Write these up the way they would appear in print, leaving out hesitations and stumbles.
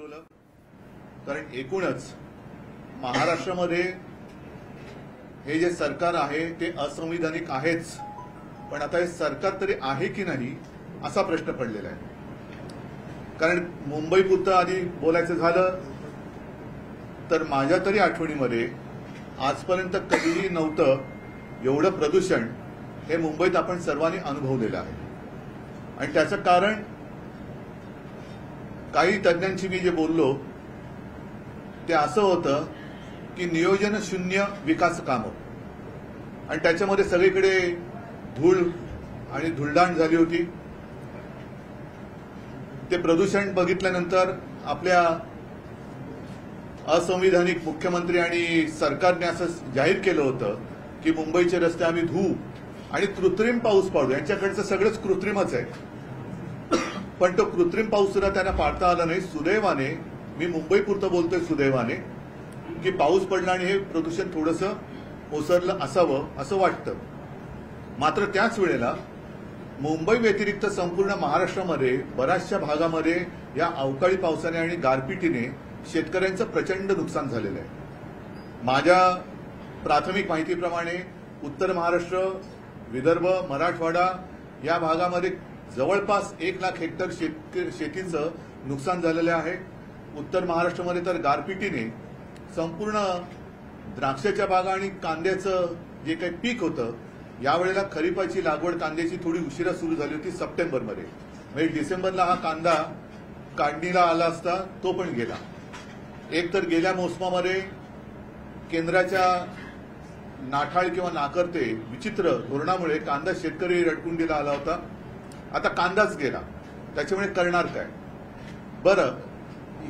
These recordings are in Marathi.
बोलवलं कारण एकूणच महाराष्ट्रामध्ये हे जे सरकार आहे ते असंविधानिक आहेच, पण आता हे सरकार तरी आहे की नाही असा प्रश्न पडलेला आहे. कारण मुंबईपुरतं आधी बोलायचं झालं तर माझ्या तरी आठवणीमध्ये आजपर्यंत कधीही नव्हतं एवढं प्रदूषण हे मुंबईत आपण सर्वांनी अनुभवलेलं आहे. आणि त्याचं कारण काही तज्ज्ञांशी मी जे बोललो ते असं होतं की नियोजन शून्य विकास कामं, आणि त्याच्यामध्ये सगळीकडे धूळ आणि धुळदाण झाली होती. ते प्रदूषण बघितल्यानंतर आपल्या असंविधानिक मुख्यमंत्री आणि सरकारने असं जाहीर केलं होतं की मुंबईचे रस्ते आम्ही धुवू आणि कृत्रिम पाऊस पाडू. यांच्याकडचं सगळंच कृत्रिमच आहे, पण तो कृत्रिम पाऊस सुद्धा त्यांना पाडता आला नाही. सुदैवाने, मी मुंबईपुरतं बोलतोय, सुदैवाने की पाऊस पडला आणि हे प्रदूषण थोडंसं ओसरलं असावं असं वाटतं. मात्र त्याच वेळेला मुंबई व्यतिरिक्त संपूर्ण महाराष्ट्रामध्ये बऱ्याचशा भागामध्ये या अवकाळी पावसाने आणि गारपिटीने शेतकऱ्यांचं प्रचंड नुकसान झालेलं आहे. माझ्या प्राथमिक माहितीप्रमाणे उत्तर महाराष्ट्र, विदर्भ, मराठवाडा या भागामध्ये जवळपास 1 लाख हेक्टर शेतीचं नुकसान झालेलं आहे. उत्तर महाराष्ट्रामध्ये तर गारपिटीने संपूर्ण द्राक्षाच्या बागा आणि कांद्याचं जे काही पीक होतं, यावेळेला खरीपाची लागवड कांद्याची थोडी उशिरा सुरू झाली होती सप्टेंबरमध्ये. म्हणजे डिसेंबरला हा कांदा काढणीला आला असता, तो पण गेला. एक तर गेल्या मोसमामध्ये केंद्राच्या नाठाळ किंवा नाकर्ते विचित्र धोरणामुळे कांदा शेतकरी रडकुंडीला आला होता. आता कांदाच गेला, त्याच्यामुळे करणार काय? बरं,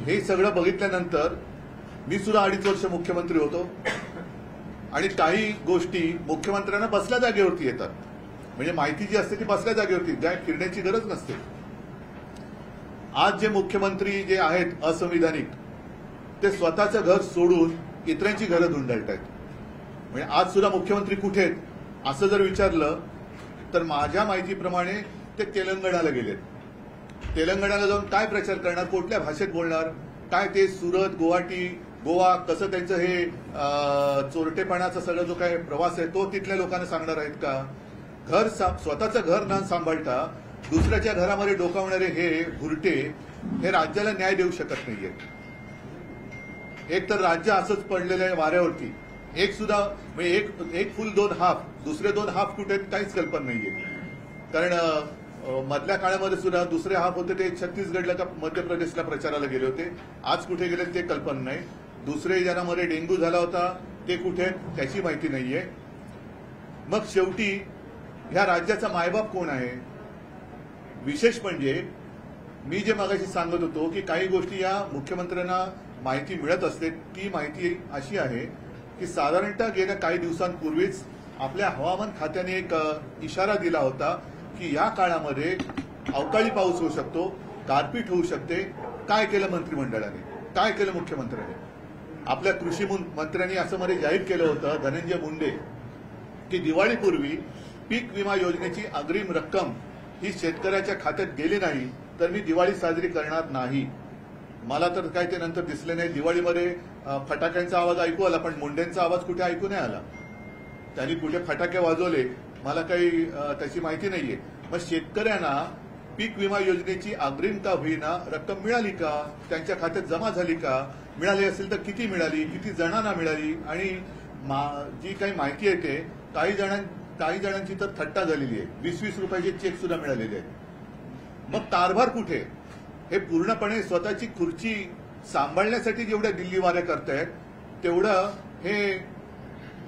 हे सगळं बघितल्यानंतर मी सुद्धा 2.5 वर्ष मुख्यमंत्री होतो आणि काही गोष्टी मुख्यमंत्र्यांना बसल्या जागेवरती येतात. म्हणजे माहिती जी असते ती बसल्या जागेवरती, काय फिरण्याची गरज नसते. आज जे मुख्यमंत्री जे आहेत असंविधानिक, ते स्वतःचं घर सोडून इतरांची घरं धुंडाळतायत. म्हणजे आज सुद्धा मुख्यमंत्री कुठे आहेत असं जर विचारलं तर माझ्या माहितीप्रमाणे ते तेलंगणाला गेलेत. तेलंगणाला जाऊन काय प्रचार करणार, कुठल्या भाषेत बोलणार, काय ते सुरत, गुवाहाटी, गोवा कसं त्यांचं हे चोरटेपणाचा सगळा जो काय प्रवास आहे तो तिथल्या लोकांना सांगणार आहेत का? स्वतःचं घर न सांभाळता दुसऱ्याच्या घरामध्ये डोकावणारे हे भुरटे हे राज्याला न्याय देऊ शकत नाहीये. एक तर राज्य असंच पडलेलं आहे वाऱ्यावरती. एक सुद्धा म्हणजे एक फुल 2 हाफ, दुसरे 2 हाफ कुठे आहेत काहीच कल्पना नाहीये. कारण मधल्या काळामध्ये सुद्धा दुसरे हाफ होते ते छत्तीसगडला का मध्य प्रदेशला प्रचाराला गेले होते. आज कुठे गेले ते कल्पना नाही. दुसरे ज्यांच्यामध्ये डेंग्यू झाला होता ते कुठे आहेत त्याची माहिती नाहीये. मग शेवटी ह्या राज्याचा मायबाप कोण आहे? विशेष म्हणजे मी जे मगाशी सांगत होतो की काही गोष्टी या मुख्यमंत्र्यांना माहिती मिळत असते. ती माहिती अशी आहे की साधारणतः गेल्या काही दिवसांपूर्वीच आपल्या हवामान खात्याने एक इशारा दिला होता की या काळामध्ये अवकाळी पाऊस होऊ शकतो, गारपीट होऊ शकते. काय केलं मंत्रिमंडळाने, काय केलं मुख्यमंत्र्यांनी? आपल्या कृषी मंत्र्यांनी असं मध्ये जाहीर केलं होतं, धनंजय मुंडे, की दिवाळीपूर्वी पीक विमा योजनेची अग्रिम रक्कम ही शेतकऱ्याच्या खात्यात गेली नाही तर मी दिवाळी साजरी करणार नाही. मला तर काय ते नंतर दिसले नाही. दिवाळीमध्ये फटाक्यांचा आवाज ऐकू आला, पण मुंडेंचा आवाज कुठे ऐकू नाही आला. त्यांनी कुठे फटाके वाजवले मला काही त्याची माहिती नाहीये. मग शेतकऱ्यांना पीक विमा योजनेची अग्रिम का होईना रक्कम मिळाली का? त्यांच्या खात्यात जमा झाली का? मिळाली असेल तर किती मिळाली, किती जणांना मिळाली? आणि जी काही माहिती येते काही जणांची तर थट्टा झालेली आहे. 20-20 रुपयाचे चेक सुद्धा मिळालेले आहेत. मग कारभार कुठे? हे पूर्णपणे स्वतःची खुर्ची सांभाळण्यासाठी जेवढ्या दिल्ली वाऱ्या करतायत तेवढं हे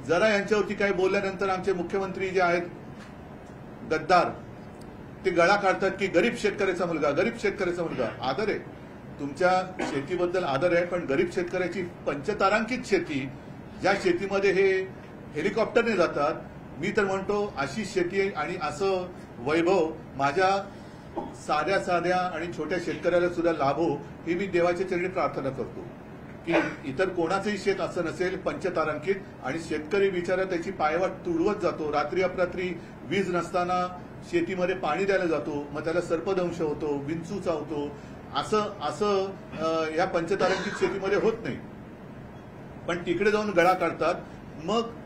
जरा यांच्यावरती काही बोलल्यानंतर आमचे मुख्यमंत्री जे आहेत गद्दार, ते गळा काढतात की गरीब शेतकऱ्याचा मुलगा, गरीब शेतकऱ्याचा मुलगा. आदर आहे तुमच्या शेतीबद्दल, आदर आहे, पण गरीब शेतकऱ्याची पंचतारांकित शेती, ज्या शेतीमध्ये हे हेलिकॉप्टरने जातात, मी तर म्हणतो अशी शेती आणि असं वैभव माझ्या साध्या आणि छोट्या शेतकऱ्याला सुद्धा लाभो ही मी देवाच्या चरणी प्रार्थना करतो. की इतर कोणाचंही शेत असं नसेल पंचतारांकित, आणि शेतकरी बिचारा त्याची पायवाट तुडवत जातो. रात्री अपरात्री वीज नसताना शेतीमध्ये पाणी द्यायला जातो, मग त्याला सर्पदंश होतो, विंचू चावतो, असं या पंचतारांकित शेतीमध्ये होत नाही. पण तिकडे जाऊन गळा काढतात. मग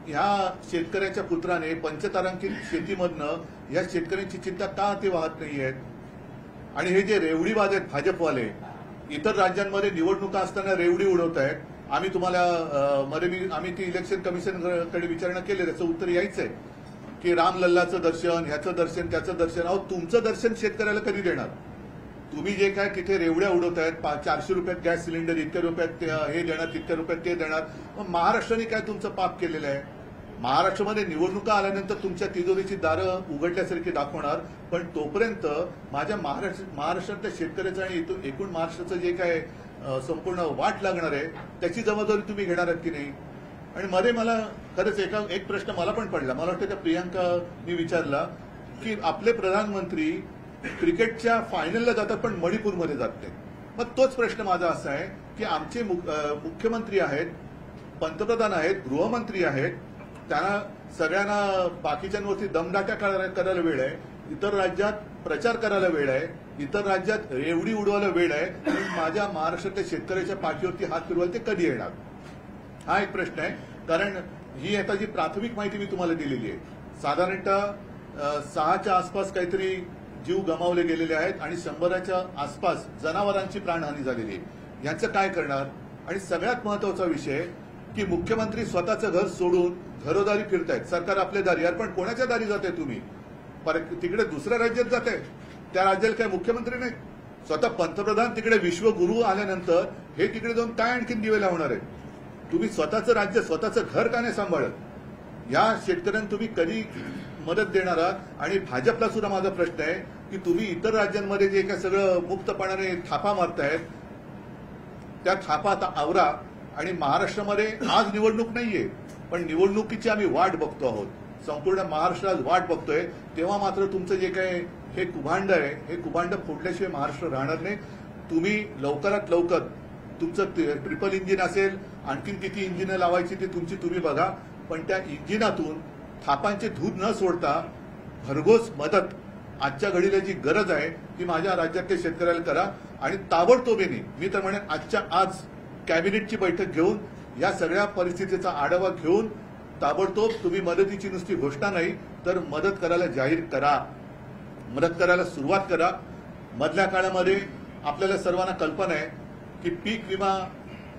ह्या शेतकऱ्याच्या पुत्राने पंचतारांकित शेतीमधनं या शेतकऱ्यांची चिंता का ते वाहत नाहीयेत. आणि हे जे रेवडीबाज आहेत भाजपवाले, इतर राज्यांमध्ये निवडणुका असताना रेवडी उडवत आहेत. आम्ही तुम्हाला आम्ही ती इलेक्शन कमिशनकडे विचारणा केली, त्याचं उत्तर यायचंय की रामलल्लाचं दर्शन, ह्याचं दर्शन, त्याचं दर्शन. अहो, तुमचं दर्शन शेतकऱ्याला कधी देणार. तुम्ही जे काय तिथे रेवड्या उडवतायत, 400 रुपयात गॅस सिलेंडर, इतक्या रुपयात हे देणार, तितक्या रुपयात ते देणार. मग महाराष्ट्राने काय तुमचं पाप केलेलं आहे. महाराष्ट्रामध्ये निवडणुका आल्यानंतर तुमच्या तिजोरीची दारं उघडल्यासारखी दाखवणार. पण तोपर्यंत माझ्या महाराष्ट्रातल्या शेतकऱ्याचं आणि एकूण महाराष्ट्राचं जे काय संपूर्ण वाट लागणार आहे त्याची जबाबदारी तुम्ही घेणार आहात की नाही. आणि मध्ये मला खरंच एक प्रश्न मला पण पडला. मला वाटतं त्या प्रियांकानी विचारला की आपले प्रधानमंत्री क्रिकेटच्या फायनलला जातात पण मणिपूरमध्ये जात नाही. मग तोच प्रश्न माझा असा आहे की आमचे मुख्यमंत्री आहेत, पंतप्रधान आहेत, गृहमंत्री आहेत, त्यांना सगळ्यांना बाकीच्यांवरती दमदाट्या करायला वेळ आहे, इतर राज्यात प्रचार करायला वेळ आहे, इतर राज्यात रेवडी उडवायला वेळ आहे. आणि माझ्या महाराष्ट्रातल्या शेतकऱ्याच्या पाठीवरती हात फिरवायला ते कधी येणार, हा एक प्रश्न आहे. कारण ही आता जी प्राथमिक माहिती मी तुम्हाला दिलेली आहे, साधारणतः 6च्या आसपास काहीतरी जीव गमावले गेलेले आहेत आणि 100च्या आसपास जनावरांची प्राणहानी झालेली आहे. यांचं काय करणार. आणि सगळ्यात महत्वाचा विषय की मुख्यमंत्री स्वतःचं घर सोडून घरोदारी फिरतायत. सरकार आपल्या दारी. यार पण कोणाच्या दारी जाते तुम्ही. तिकडे दुसऱ्या राज्यात जाते, त्या राज्याला काय मुख्यमंत्री नाही. स्वतः पंतप्रधान तिकडे विश्वगुरू आल्यानंतर हे तिकडे जाऊन काय आणखीन दिवे लावणार आहेत. तुम्ही स्वतःचं राज्य, स्वतःचं घर का नाही सांभाळत. या शेतकऱ्यांना तुम्ही कधी मदत देणार आहात. आणि भाजपला सुद्धा माझा प्रश्न आहे की तुम्ही इतर राज्यांमध्ये जे काय सगळं मुक्तपणाने थापा मारतायत त्या थापा आता आवरा. आणि महाराष्ट्रामध्ये आज निवडणूक नाहीये, पण निवडणुकीची आम्ही वाट बघतो आहोत. संपूर्ण महाराष्ट्रात वाट बघतोय. तेव्हा मात्र तुमचं जे काय हे कुभांड आहे, हे कुभांड फोडल्याशिवाय महाराष्ट्र राहणार नाही. तुम्ही लवकरात लवकर तुमचं ट्रिपल इंजिन असेल, आणखीन किती इंजिनं लावायची ते तुमची तुम्ही बघा. पण त्या इंजिनातून थापांचे धूत न सोडता भरघोस मदत आजच्या घडीला जी गरज आहे ती माझ्या राज्यातल्या शेतकऱ्याला करा. आणि ताबडतोबीने मी तर म्हणेन आजच्या आज कॅबिनेटची बैठक घेऊन या सगळ्या परिस्थितीचा आढावा घेऊन ताबडतोब तुम्ही मदतीची नुसती घोषणा नाही तर मदत करायला जाहीर करा, मदत करायला सुरुवात करा. मधल्या काळामध्ये आपल्याला सर्वांना कल्पना आहे की पीक विमा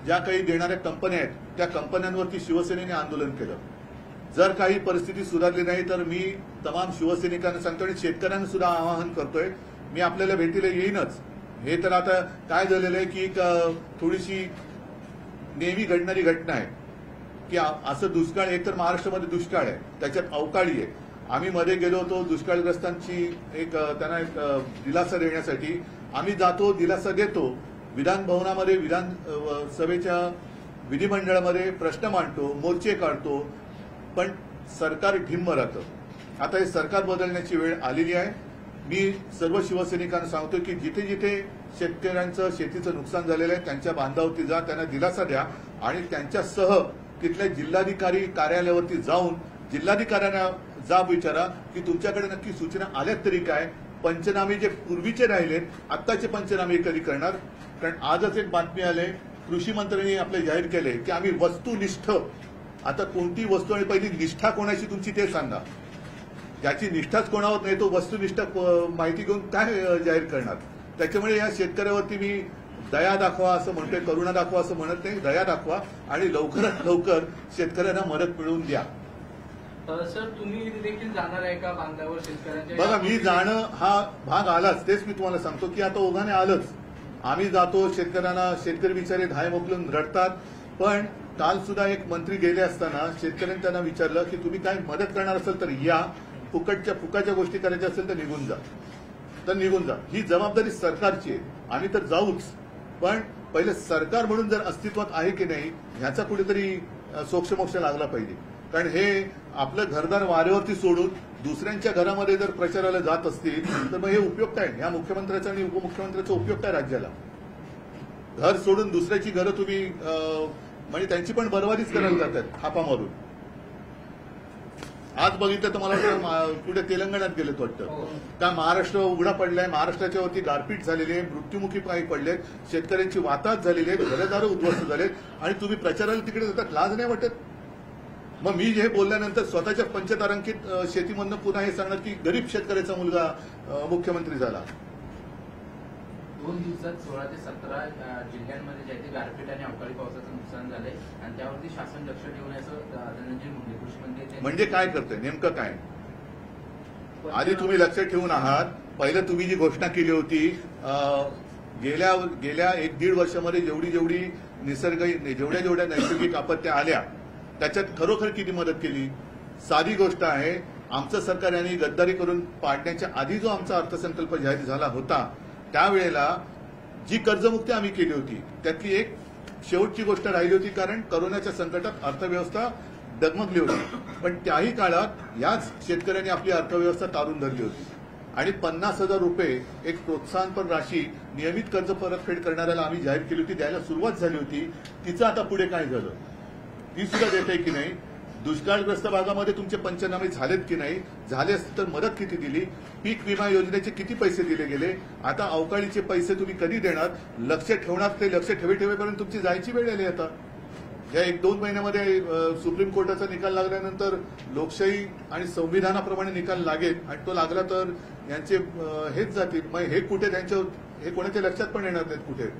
ज्या काही देणाऱ्या कंपन्या आहेत त्या कंपन्यांवरती शिवसेनेने आंदोलन केलं. जर काही परिस्थिती सुधारली नाही तर मी तमाम शिवसैनिकांना सांगतो आणि शेतकऱ्यांना सुद्धा आवाहन करतोय, मी आपल्याला भेटीला येईनच. हे तर आता काय झालेलं आहे की थोडीशी नेहमी घडणारी घटना आहे की असं दुष्काळ, एक तर महाराष्ट्रामध्ये दुष्काळ आहे, त्याच्यात अवकाळी आहे. आम्ही मध्ये गेलो होतो दुष्काळग्रस्तांची त्यांना एक दिलासा देण्यासाठी. आम्ही जातो, दिलासा देतो, विधान भवनामध्ये विधानसभेच्या विधिमंडळामध्ये प्रश्न मांडतो, मोर्चे काढतो, पण सरकार ढिम्म राहतं. आता हे सरकार बदलण्याची वेळ आलेली आहे. मी सर्व शिवसैनिकांना सांगतो की जिथे जिथे शेतकऱ्यांचं शेतीचं नुकसान झालेलं आहे त्यांच्या बांधावरती जा, त्यांना दिलासा द्या आणि त्यांच्यासह तिथल्या जिल्हाधिकारी कार्यालयावरती जाऊन जिल्हाधिकाऱ्यांना जाब विचारा की तुमच्याकडे नक्की सूचना आल्यात तरी काय. पंचनामे जे पूर्वीचे राहिलेत आत्ताचे पंचनामे कधी करणार. कारण आजच एक बातमी आली, कृषी मंत्र्यांनी आपले जाहीर केले की आम्ही वस्तुनिष्ठ, आता कोणती वस्तू आणि पहिली निष्ठा कोणाची तुमची ते सांगा. ज्याची निष्ठाच कोणावर नाही तो वस्तुनिष्ठ माहिती घेऊन काय जाहीर करणार. त्याच्यामुळे या शेतकऱ्यावरती मी दया दाखवा असं म्हणतोय, करुणा दाखवा असं म्हणत नाही, दया दाखवा आणि लवकरात लवकर शेतकऱ्यांना मदत मिळवून द्या. सर, तुम्ही देखील जाणार आहे का बांधावर शेतकऱ्यांच्या? बघा, मी जाणं हा भाग आलाच, तेच मी तुम्हाला सांगतो की आता ओघाने आलंच. आम्ही जातो, शेतकऱ्यांना, शेतकरी बिचारे धाय मोकलून रडतात. पण काल सुद्धा एक मंत्री गेले असताना शेतकऱ्यांनी त्यांना विचारलं की तुम्ही काय मदत करणार असेल तर या, फुकाच्या गोष्टी करायच्या असेल तर निघून जा. ही जबाबदारी सरकारची आहे. आम्ही तर जाऊच, पण पहिले सरकार म्हणून जर अस्तित्वात आहे की नाही ह्याचा कुठेतरी सोक्षमोक्ष लागला पाहिजे. कारण हे आपलं घरदार वाऱ्यावरती सोडून दुसऱ्यांच्या घरामध्ये जर प्रचाराला जात असतील तर मग हे उपयोग काय. या मुख्यमंत्र्याचा आणि उपमुख्यमंत्र्याचा उपयोग काय राज्याला. घर सोडून दुसऱ्याची घरं तुम्ही म्हणजे त्यांची पण बरबादीच करायला जातात थापा मारून. आज बघितलं तर मला वाटतं कुठे तेलंगणात गेलेत वाटतं. हो. का महाराष्ट्र उघडा पडलाय, महाराष्ट्राच्या वरती गारपीट झालेली आहे, मृत्युमुखी काही पडलेत, शेतकऱ्यांची वाताहत झालेली आहे, घरदारं उद्ध्वस्त झालेत आणि तुम्ही प्रचाराला तिकडे जातात, लाज नाही वाटत? मग मी हे बोलल्यानंतर स्वतःच्या पंचतारांकित शेतीमधनं पुन्हा हे सांगणार की गरीब शेतकऱ्याचा मुलगा मुख्यमंत्री झाला. 2 दिवसात 16 ते 17 जिल्ह्यांमध्ये जे आहे ते गारपीट आणि अवकाळी पावसाचं नुकसान झालंय आणि त्यावरती शासन लक्ष ठेवून असं धनंजय मुंडे कृषी मंत्री म्हणजे काय करतोय नेमकं काय? आधी तुम्ही लक्ष ठेवून आहात. पहिलं तुम्ही जी घोषणा केली होती गेल्या 1-1.5 वर्षामध्ये जेवढी जेवढ्या नैसर्गिक आपत्त्या आल्या त्याच्यात खरोखर किती मदत केली? साधी गोष्ट आहे. आमचं सरकार यांनी गद्दारी करून पाडण्याच्या आधी जो आमचा अर्थसंकल्प जाहीर झाला होता त्यावेळेला जी कर्जमुक्ती आम्ही केली होती त्यातली एक शेवटची गोष्ट राहिली होती, कारण कोरोनाच्या संकटात अर्थव्यवस्था डगमगली होती. पण त्याही काळात याच शेतकऱ्यांनी आपली अर्थव्यवस्था तारून धरली होती आणि 50,000 रुपये एक प्रोत्साहनपर राशी नियमित कर्ज परतफेड करणाऱ्याला आम्ही जाहीर केली होती, द्यायला सुरुवात झाली होती. तिचं आता पुढे काय झालं ती सुद्धा देत आहे की नाही? दुष्काळग्रस्त भागामध्ये तुमचे पंचनामे झालेत की नाही? झाले असते तर मदत किती दिली? पीक विमा योजनेचे किती पैसे दिले गेले? आता अवकाळीचे पैसे तुम्ही कधी देणार? लक्ष ठेवणार ते लक्ष ठेवेपर्यंत तुमची जायची वेळ आली. आता या 1-2 महिन्यामध्ये सुप्रीम कोर्टाचा निकाल लागल्यानंतर लोकशाही आणि संविधानाप्रमाणे निकाल लागेल आणि तो लागला तर यांचे हेच जातील. मग हे कुठे त्यांच्या हे कोणाच्या लक्षात पण येणार नाहीत कुठे.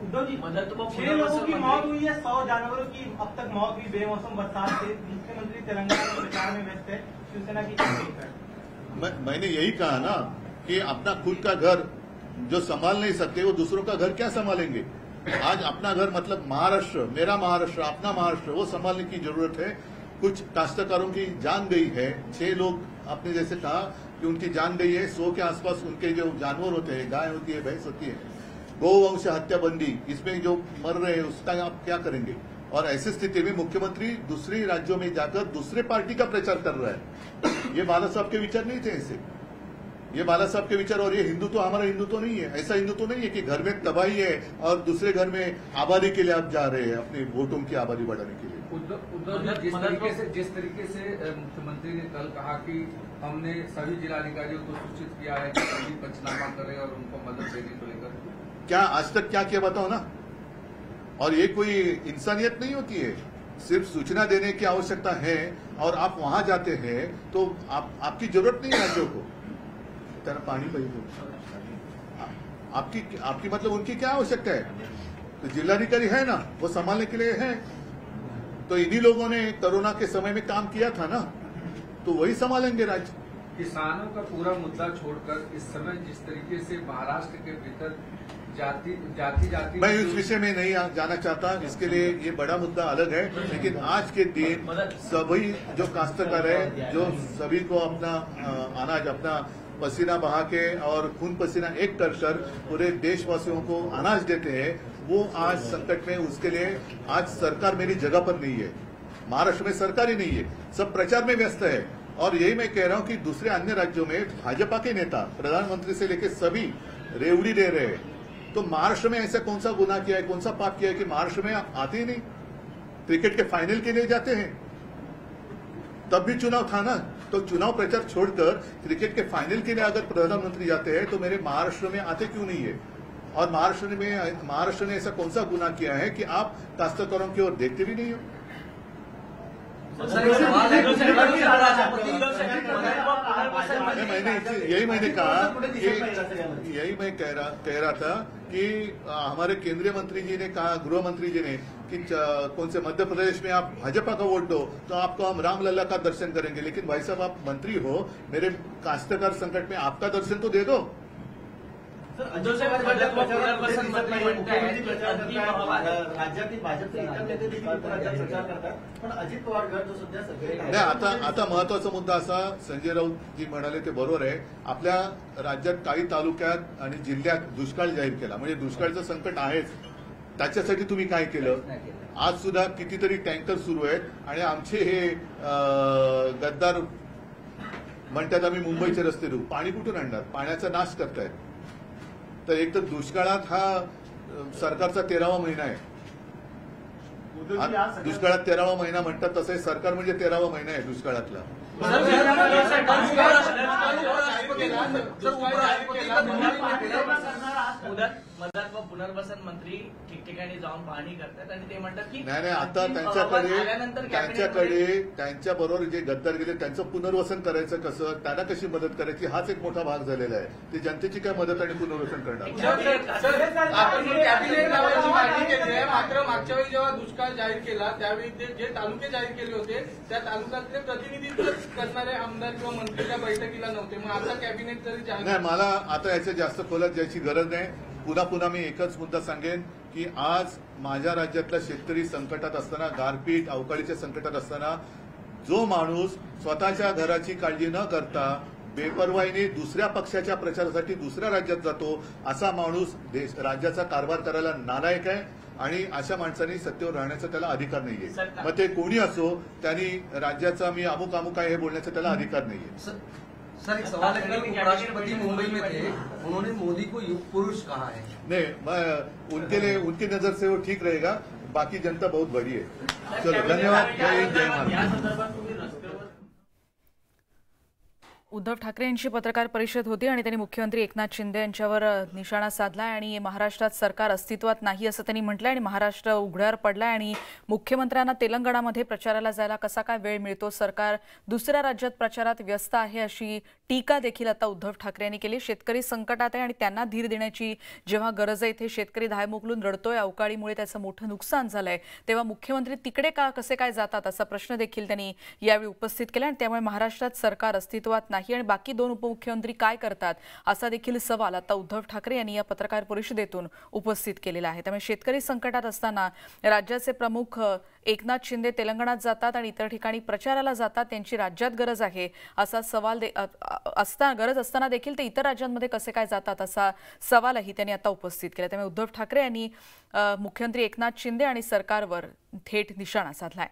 उद्धव जी, 6 लोगों की मौत हुई है, 100 जानवरों की अब तक मौत हुई बेमौसम बरसात से. मुख्यमंत्री तेलंगाना में प्रचार में व्यस्त है, शिवसेना की क्या है? मैंने यही कहा ना कि अपना खुद का घर जो संभाल नहीं सकते वो दूसरों का घर क्या संभालेंगे? आज अपना घर मतलब महाराष्ट्र, मेरा महाराष्ट्र, अपना महाराष्ट्र, वो संभालने की जरूरत है. कुछ काश्तकारों की जान गई है. 6 लोग आपने जैसे कहा कि उनकी जान गई है. 100 के आसपास उनके जो जानवर होते हैं, गाय होती है, भैंस होती है. गौवंश हत्याबंदी, इसमें जो मर रहे हैं उसका आप क्या करेंगे? और ऐसी स्थिति में मुख्यमंत्री दूसरे राज्यों में जाकर दूसरे पार्टी का प्रचार कर रहा है. ये बाला साहब के विचार नहीं थे ऐसे. ये बाला साहब के विचार और ये हिंदुत्व हमारा हिंदुत्व नहीं है. ऐसा हिंदुत्व नहीं है कि घर में तबाही है और दूसरे घर में आबादी के लिए आप जा रहे हैं, अपने वोटों की आबादी बढ़ाने के लिए. उद्धव जी, जिस तरीके से मुख्यमंत्री ने कल कहा कि हमने सभी जिलाधिकारियों को सूचित किया है कि सभी पंचनामा करें और उनको मदद देने को लेकर, क्या आज तक क्या किया बताओ ना? और ये कोई इंसानियत नहीं होती है. सिर्फ सूचना देने की आवश्यकता है और आप वहां जाते हैं तो आपकी जरूरत नहीं है राज्यों को. तेरा पानी पाहिजे. आपकी मतलब उनकी क्या आवश्यकता है? तो जिलाधिकारी है ना, वो संभालने के लिए है. तो इन्हीं लोगों ने कोरोना के समय में काम किया था ना, तो वही संभालेंगे राज्य. किसानों का पूरा मुद्दा छोड़कर इस समय जिस तरीके से महाराष्ट्र के भीतर जाति मैं इस विषय में नहीं जाना चाहता. इसके लिए ये बड़ा मुद्दा अलग है. लेकिन आज के दिन सभी जो काश्तकार है, जो सभी को अपना अनाज, अपना पसीना बहा के और खून पसीना एक कर पूरे देशवासियों को अनाज देते हैं, वो आज संकट में. उसके लिए आज सरकार मेरी जगह पर नहीं है. महाराष्ट्र में सरकार ही नहीं है, सब प्रचार में व्यस्त है. और यही मैं कह रहा हूं कि दूसरे अन्य राज्यों में भाजपा के नेता प्रधानमंत्री से लेकर सभी रेवड़ी दे रहे हैं. तो महाराष्ट्र में ऐसा कौन सा गुनाह किया है, कौन सा पाप किया है कि महाराष्ट्र में आते ही नहीं? क्रिकेट के फाइनल के लिए जाते हैं, तब भी चुनाव था ना. तो चुनाव प्रचार छोड़कर क्रिकेट के फाइनल के लिए अगर प्रधानमंत्री जाते हैं तो मेरे महाराष्ट्र में आते क्यों नहीं है? और महाराष्ट्र ने ऐसा कौन सा गुनाह किया है कि आप काश्तकारों की ओर देखते भी नहीं हो? मैंने कहा कि यही मैं कह रहा था कि हमारे केंद्रीय मंत्री जी ने कहा, गृह मंत्री जी ने कि कौन से मध्य प्रदेश में आप भाजपा का वोट दो तो आपको हम रामलला का दर्शन करेंगे. लेकिन भाई साहब, आप मंत्री हो, मेरे काश्तकार संकट में आपका दर्शन तो दे दो. राज्यातील भाजपचे इतर नेते देखील राज्यात प्रचार करतात, पण अजित पवार गट जो सध्या सगळे नाही. आता महत्वाचा मुद्दा असा, संजय राऊत जी म्हणाले ते बरोबर आहे. आपल्या राज्यात काही तालुक्यात आणि जिल्ह्यात दुष्काळ जाहीर केला, म्हणजे दुष्काळचं संकट आहेच. त्याच्यासाठी तुम्ही काय केलं? आज सुद्धा कितीतरी टँकर सुरू आहेत आणि आमचे हे गद्दार म्हणतात आम्ही मुंबईचे रस्ते देऊ. पाणी कुठून आणणार? पाण्याचा नाश करतायत. तर एक तर दुष्काळात हा सरकारचा 13वा महिना आहे. दुष्काळात 13वा महिना म्हणतात, तसं सरकार म्हणजे 13वा महिना आहे दुष्काळातला. मदत व पुनर्वसन मंत्री ठिकठिकाणी जाऊन पाहणी करतात आणि ते म्हणतात की नाही आता त्यांच्या बरोबर जे गद्दार गेले त्यांचं पुनर्वसन करायचं कसं, त्यांना कशी मदत करायची, हाच एक मोठा भाग झालेला आहे. ते जनतेची काय मदत आणि पुनर्वसन करणार. आपण कॅबिनेट नावाची मागणी केली आहे, मात्र मागच्या वेळी जेव्हा दुष्काळ जाहीर केला त्यावेळी ते जे तालुके जाहीर केले होते त्या तालुक्यातले प्रतिनिधित्व करणारे आमदार किंवा मंत्री त्या बैठकीला नव्हते. मग आता कॅबिनेट जरी जाहीर नाही, मला आता याच्या जास्त खोलात जायची गरज नाही. पुन्हा मी एकच मुद्दा सांगेन की आज माझ्या राज्यातला शेतकरी संकटात असताना, गारपीट अवकाळीच्या संकटात असताना जो माणूस स्वतःच्या घराची काळजी न करता बेपर्वाईने दुसऱ्या पक्षाच्या प्रचारासाठी दुसऱ्या राज्यात जातो, असा माणूस राज्याचा कारभार करायला नालायक आहे आणि अशा माणसांनी सत्तेवर राहण्याचा त्याला अधिकार नाहीये. मग ते कोणी असो, त्यांनी राज्याचा मी अमुक आहे हे बोलण्याचा त्याला अधिकार नाहीये. सर, एक सवाल है, कल उपराष्ट्रपति मुंबई में थे, उन्होंने मोदी को युग पुरुष कहा है. नहीं, उनके लिए उनकी नजर से वो ठीक रहेगा, बाकी जनता बहुत बड़ी है. चलो, धन्यवाद. जय हिंद, जय महाराष्ट्र. उद्धव ठाकरे यांची पत्रकार परिषद होती आणि त्यांनी मुख्यमंत्री एकनाथ शिंदे यांच्यावर निशाणा साधलाय आणि महाराष्ट्रात सरकार अस्तित्वात नाही असं त्यांनी म्हटलंय आणि महाराष्ट्र उघड्यावर पडलाय आणि मुख्यमंत्र्यांना तेलंगणामध्ये प्रचाराला जायला कसा काय वेळ मिळतो, सरकार दुसऱ्या राज्यात प्रचारात व्यस्त आहे अशी टीका देखील आता उद्धव ठाकरे यांनी केली. शेतकरी संकटात आहे आणि त्यांना धीर देण्याची जेव्हा गरज आहे, इथे शेतकरी धायमुकलून रडतोय, अवकाळीमुळे त्याचं मोठं नुकसान झालंय, तेव्हा मुख्यमंत्री तिकडे का कसे काय जातात असा प्रश्न देखील त्यांनी यावेळी उपस्थित केला आणि त्यामुळे महाराष्ट्रात सरकार अस्तित्वात नाही आणि बाकी दोन उपमुख्यमंत्री काय करतात असा देखील सवाल आता उद्धव ठाकरे यांनी या पत्रकार परिषदेतून उपस्थित केलेला आहे. त्यामुळे शेतकरी संकटात असताना राज्याचे प्रमुख एकनाथ शिंदे तेलंगणात जातात आणि इतर ठिकाणी प्रचाराला जातात, त्यांची राज्यात गरज आहे असा सवाल गरज असताना देखील ते इतर राज्यांमध्ये कसे काय जातात असा सवालही त्यांनी आता उपस्थित केला. त्यामुळे उद्धव ठाकरे यांनी मुख्यमंत्री एकनाथ शिंदे आणि सरकारवर थेट निशाणा साधलाय.